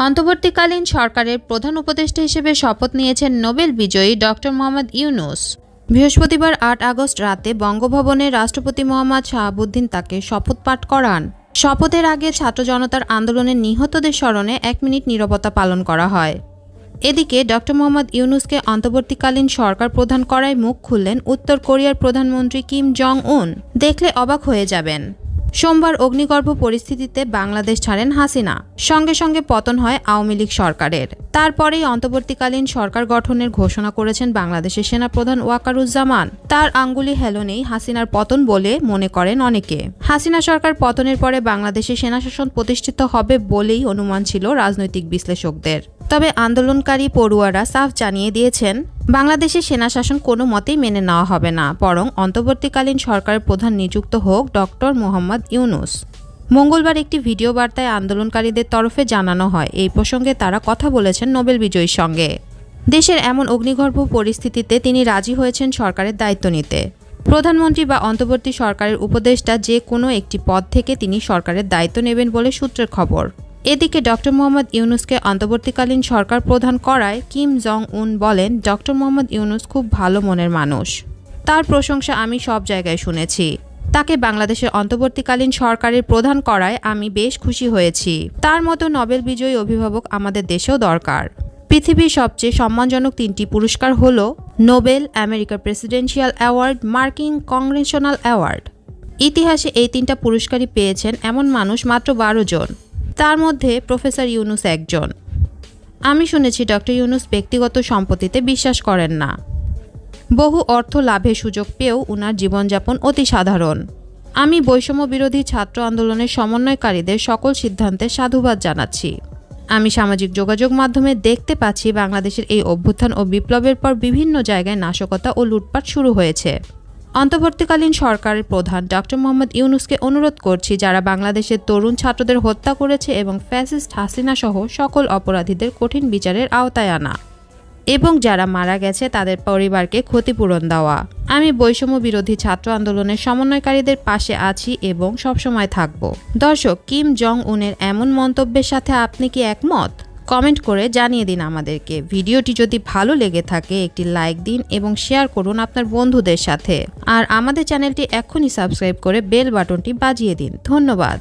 অন্তর্বর্তীকালীন সরকারের প্রধান উপদেষ্টা হিসেবে শপথ নিয়েছেন নোবেল বিজয়ী ডক্টর মোহাম্মদ ইউনূস। বৃহস্পতিবার ৮ আগস্ট রাতে বঙ্গভবনে রাষ্ট্রপতি মোহাম্মদ শাহাবুদ্দিন তাকে শপথ পাঠ করান। শপথের আগে ছাত্র জনতার আন্দোলনে নিহতদের স্মরণে ১ মিনিট নীরবতা পালন করা হয়। এদিকে ডক্টর মোহাম্মদ ইউনূসকে অন্তর্বর্তীকালীন সরকার প্রধান করায় মুখ খুললেন উত্তর কোরিয়ার প্রধানমন্ত্রী কিম জং উন। দেখলে অবাক হয়ে যাবেন। সোমবার অগ্নিগর্ভ পরিস্থিতিতে বাংলাদেশ ছাড়েন হাসিনা। সঙ্গে সঙ্গে পতন হয় আওয়ামী লীগ সরকারের। তারপরেই অন্তর্বর্তীকালীন সরকার গঠনের ঘোষণা করেছেন বাংলাদেশের সেনাপ্রধান ওয়াকারুজ্জামান। তার আঙ্গুলি হেলনেই হাসিনার পতন বলে মনে করেন অনেকে। হাসিনা সরকার পতনের পরে বাংলাদেশে সেনাশাসন প্রতিষ্ঠিত হবে বলেই অনুমান ছিল রাজনৈতিক বিশ্লেষকদের। তবে আন্দোলনকারী পড়ুয়ারা সাফ জানিয়ে দিয়েছেন, বাংলাদেশের সেনাশাসন কোনো মতেই মেনে নেওয়া হবে না, বরং অন্তর্বর্তীকালীন সরকারের প্রধান নিযুক্ত হোক ডক্টর মোহাম্মদ ইউনূস। মঙ্গলবার একটি ভিডিও বার্তায় আন্দোলনকারীদের তরফে জানানো হয়, এই প্রসঙ্গে তারা কথা বলেছেন নোবেল বিজয়ীর সঙ্গে। দেশের এমন অগ্নিগর্ভ পরিস্থিতিতে তিনি রাজি হয়েছেন সরকারের দায়িত্ব নিতে। প্রধানমন্ত্রী বা অন্তর্বর্তী সরকারের উপদেষ্টা যে কোনো একটি পদ থেকে তিনি সরকারের দায়িত্ব নেবেন বলে সূত্রের খবর। এদিকে ডক্টর মোহাম্মদ ইউনূসকে অন্তর্বর্তীকালীন সরকার প্রধান করায় কিম জং উন বলেন, ডক্টর মোহাম্মদ ইউনূস খুব ভালো মনের মানুষ। তার প্রশংসা আমি সব জায়গায় শুনেছি। তাকে বাংলাদেশের অন্তর্বর্তীকালীন সরকারের প্রধান করায় আমি বেশ খুশি হয়েছি। তার মতো নোবেল বিজয়ী অভিভাবক আমাদের দেশেও দরকার। পৃথিবীর সবচেয়ে সম্মানজনক 3টি পুরস্কার হল নোবেল, আমেরিকার প্রেসিডেন্সিয়াল অ্যাওয়ার্ড, মার্কিন কংগ্রেশনাল অ্যাওয়ার্ড। ইতিহাসে এই 3টা পুরস্কারই পেয়েছেন এমন মানুষ মাত্র 12 জন। তার মধ্যে প্রফেসর ইউনূস একজন। আমি শুনেছি ডক্টর ইউনূস ব্যক্তিগত সম্পত্তিতে বিশ্বাস করেন না। বহু অর্থ লাভের সুযোগ পেয়েও উনার জীবনযাপন অতি সাধারণ। আমি বৈষম্য বিরোধী ছাত্র আন্দোলনের সমন্বয়কারীদের সকল সিদ্ধান্তে সাধুবাদ জানাচ্ছি। আমি সামাজিক যোগাযোগ মাধ্যমে দেখতে পাচ্ছি বাংলাদেশের এই অভ্যুত্থান ও বিপ্লবের পর বিভিন্ন জায়গায় নাশকতা ও লুটপাট শুরু হয়েছে। অন্তর্বর্তীকালীন সরকারের প্রধান ডক্টর মোহাম্মদ ইউনূসকে অনুরোধ করছি, যারা বাংলাদেশের তরুণ ছাত্রদের হত্যা করেছে এবং ফ্যাসিস্ট হাসিনা সহ সকল অপরাধীদের কঠিন বিচারের আওতায় আনা এবং যারা মারা গেছে তাদের পরিবারকে ক্ষতিপূরণ দেওয়া। আমি বৈষম্য বিরোধী ছাত্র আন্দোলনের সমন্বয়কারীদের পাশে আছি এবং সবসময় থাকব। দর্শক, কিম জং উনের এমন মন্তব্যের সাথে আপনি কি একমত? কমেন্ট করে জানিয়ে দিন আমাদেরকে। ভিডিওটি যদি ভালো লেগে থাকে একটি লাইক দিন এবং শেয়ার করুন আপনার বন্ধুদের সাথে। আর আমাদের চ্যানেলটি এখনই সাবস্ক্রাইব করে বেল বাটনটি বাজিয়ে দিন। ধন্যবাদ।